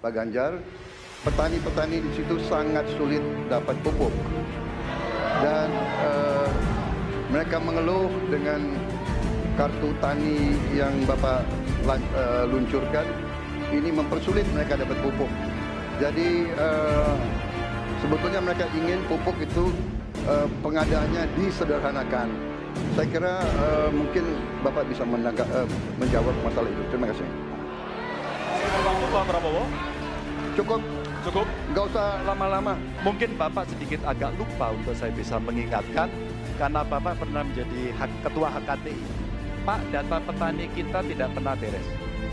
Pak Ganjar, petani-petani di situ sangat sulit dapat pupuk. Dan mereka mengeluh dengan kartu tani yang Bapak luncurkan, ini mempersulit mereka dapat pupuk. Jadi sebetulnya mereka ingin pupuk itu pengadaannya disederhanakan. Saya kira mungkin Bapak bisa menjawab masalah itu. Terima kasih. Pak Prabowo. Cukup. Nggak usah lama-lama. Mungkin Bapak sedikit agak lupa untuk saya bisa mengingatkan, karena Bapak pernah menjadi ketua HKTI. Pak, data petani kita tidak pernah beres.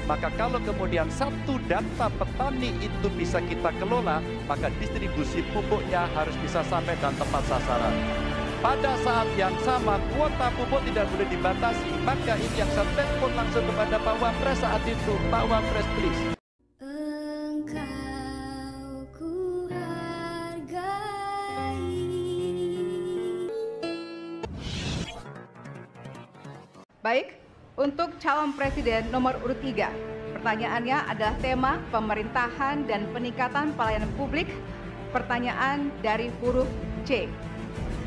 Maka kalau kemudian satu data petani itu bisa kita kelola, maka distribusi pupuknya harus bisa sampai dan tepat sasaran. Pada saat yang sama, kuota pupuk tidak boleh dibatasi. Maka ini yang saya telepon langsung kepada Pak Wapres saat itu. Pak Wapres, please. Baik, untuk calon presiden nomor urut 3, pertanyaannya adalah tema pemerintahan dan peningkatan pelayanan publik. Pertanyaan dari huruf C.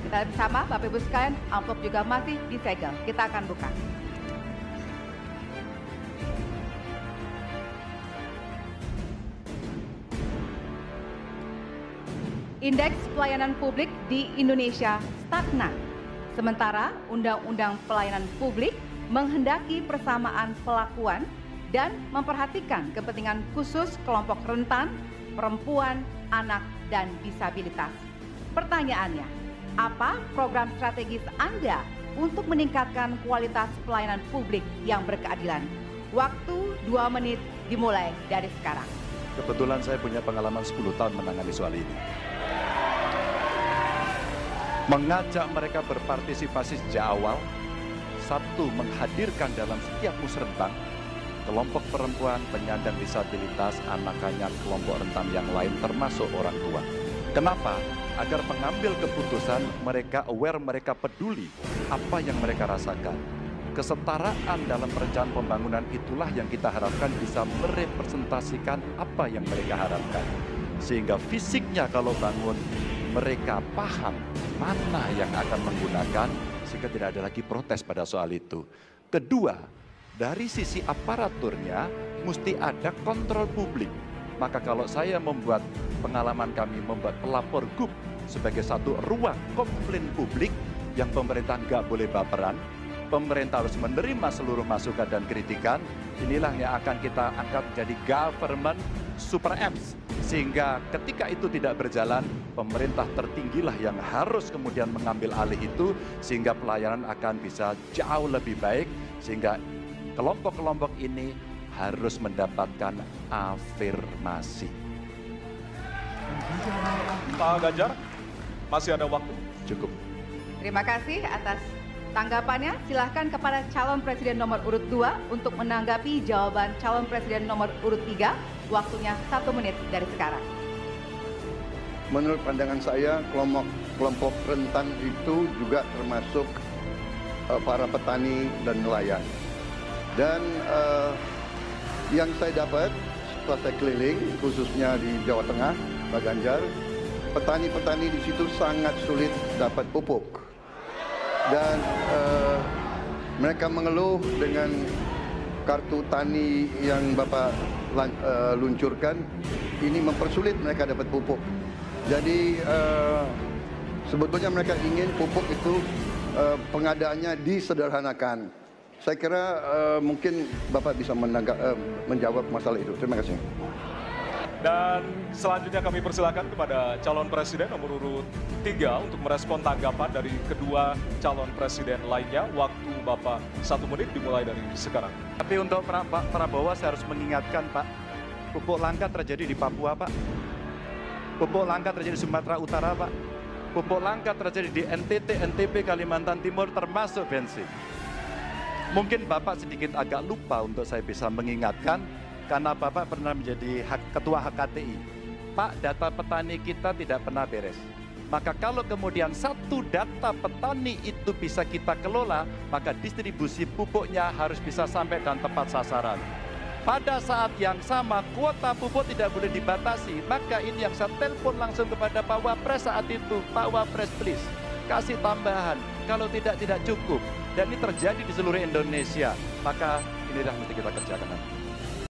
Kita lihat bersama, Bapak Ibu sekalian, amplop juga masih disegel. Kita akan buka. Indeks pelayanan publik di Indonesia stagnan. Sementara Undang-Undang Pelayanan Publik menghendaki persamaan perlakuan dan memperhatikan kepentingan khusus kelompok rentan, perempuan, anak, dan disabilitas. Pertanyaannya, apa program strategis Anda untuk meningkatkan kualitas pelayanan publik yang berkeadilan? Waktu 2 menit dimulai dari sekarang. Kebetulan saya punya pengalaman 10 tahun menangani soal ini. Mengajak mereka berpartisipasi sejak awal. Satu, menghadirkan dalam setiap musrenbang kelompok perempuan, penyandang disabilitas, anak-anak, kelompok rentan yang lain termasuk orang tua. Kenapa? Agar pengambil keputusan mereka aware, mereka peduli apa yang mereka rasakan. Kesetaraan dalam perencanaan pembangunan itulah yang kita harapkan bisa merepresentasikan apa yang mereka harapkan. Sehingga fisiknya kalau bangun, mereka paham mana yang akan menggunakan, sehingga tidak ada lagi protes pada soal itu. Kedua, dari sisi aparaturnya mesti ada kontrol publik. Maka kalau saya membuat pengalaman kami membuat pelapor GUP sebagai satu ruang komplain publik yang pemerintah nggak boleh baperan, pemerintah harus menerima seluruh masukan dan kritikan, inilah yang akan kita angkat jadi government super apps. Sehingga ketika itu tidak berjalan, pemerintah tertinggilah yang harus kemudian mengambil alih itu, sehingga pelayanan akan bisa jauh lebih baik, sehingga kelompok-kelompok ini harus mendapatkan afirmasi. Pak Ganjar, masih ada waktu? Cukup. Terima kasih atas tanggapannya. Silahkan kepada calon presiden nomor urut 2 untuk menanggapi jawaban calon presiden nomor urut 3. Waktunya 1 menit dari sekarang. Menurut pandangan saya, kelompok rentan itu juga termasuk para petani dan nelayan. Dan yang saya dapat setelah saya keliling, khususnya di Jawa Tengah, Pak Ganjar, petani-petani di situ sangat sulit dapat pupuk. Dan mereka mengeluh dengan kartu tani yang Bapak luncurkan, ini mempersulit mereka dapat pupuk. Jadi sebetulnya mereka ingin pupuk itu pengadaannya disederhanakan. Saya kira mungkin Bapak bisa menjawab masalah itu. Terima kasih. Dan selanjutnya kami persilakan kepada calon presiden nomor urut 3 untuk merespon tanggapan dari kedua calon presiden lainnya. Waktu Bapak 1 menit dimulai dari sekarang. Tapi untuk Pak Prabowo saya harus mengingatkan, Pak, pupuk langka terjadi di Papua, Pak. Pupuk langka terjadi di Sumatera Utara, Pak. Pupuk langka terjadi di NTT, NTB, Kalimantan Timur, termasuk bensin. Mungkin Bapak sedikit agak lupa untuk saya bisa mengingatkan, karena Bapak pernah menjadi ketua HKTI. Pak, data petani kita tidak pernah beres. Maka kalau kemudian satu data petani itu bisa kita kelola, maka distribusi pupuknya harus bisa sampai dan tepat sasaran. pada saat yang sama kuota pupuk tidak boleh dibatasi. Maka ini yang saya telepon langsung kepada Pak Wapres saat itu, Pak Wapres please kasih tambahan, kalau tidak cukup. Dan ini terjadi di seluruh Indonesia, maka inilah yang mesti kita kerjakan nanti.